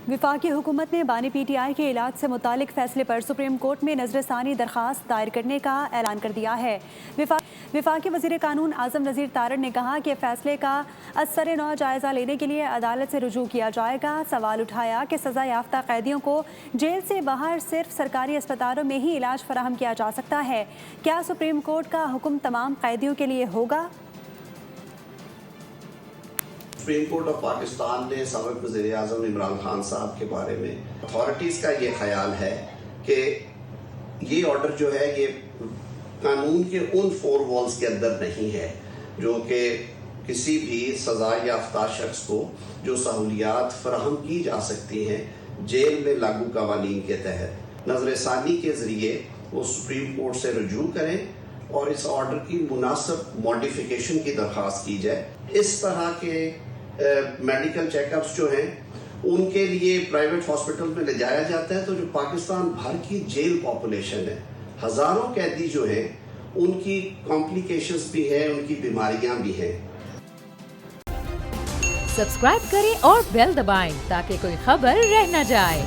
وفاقی حکومت نے بانی پی ٹی آئی کے علاج سے متعلق فیصلے پر سپریم کورٹ میں نظر ثانی درخواست دائر کرنے کا اعلان کر دیا ہے۔ وفاقی وزیر قانون اعظم نذیر تارڑ نے کہا کہ فیصلے کا ازسر نو جائزہ لینے کے لیے عدالت سے رجوع کیا جائے گا۔ سوال اٹھایا کہ سزا یافتہ قیدیوں کو جیل سے باہر صرف سرکاری اسپتالوں میں ہی علاج فراہم کیا جا سکتا ہے، کیا سپریم کورٹ کا حکم تمام قیدیوں کے لیے ہوگا؟ سپریم کورٹ آف پاکستان نے سابق وزیر اعظم عمران خان صاحب کے بارے میں اتھارٹیز کا یہ خیال ہے کہ یہ آرڈر جو ہے یہ قانون کے ان 4 والز کے اندر نہیں ہے جو کہ کسی بھی سزا یافتہ شخص کو جو سہولیات فراہم کی جا سکتی ہیں جیل میں لاگو قوانین کے تحت نظر ثانی کے ذریعے وہ سپریم کورٹ سے رجوع کریں اور اس آرڈر کی مناسب ماڈیفیکیشن کی درخواست کی جائے۔ اس طرح کے میڈیکل چیک اپس جو ہیں ان کے لیے پرائیویٹ ہاسپٹل میں لے جایا جاتا ہے، تو جو پاکستان بھر کی جیل پاپولیشن ہے، ہزاروں قیدی جو ہیں ان کی کمپلیکیشنز بھی ہیں، ان کی بیماریاں بھی ہیں۔ سبسکرائب کریں اور بیل دبائیں تاکہ کوئی خبر رہ نہ جائے۔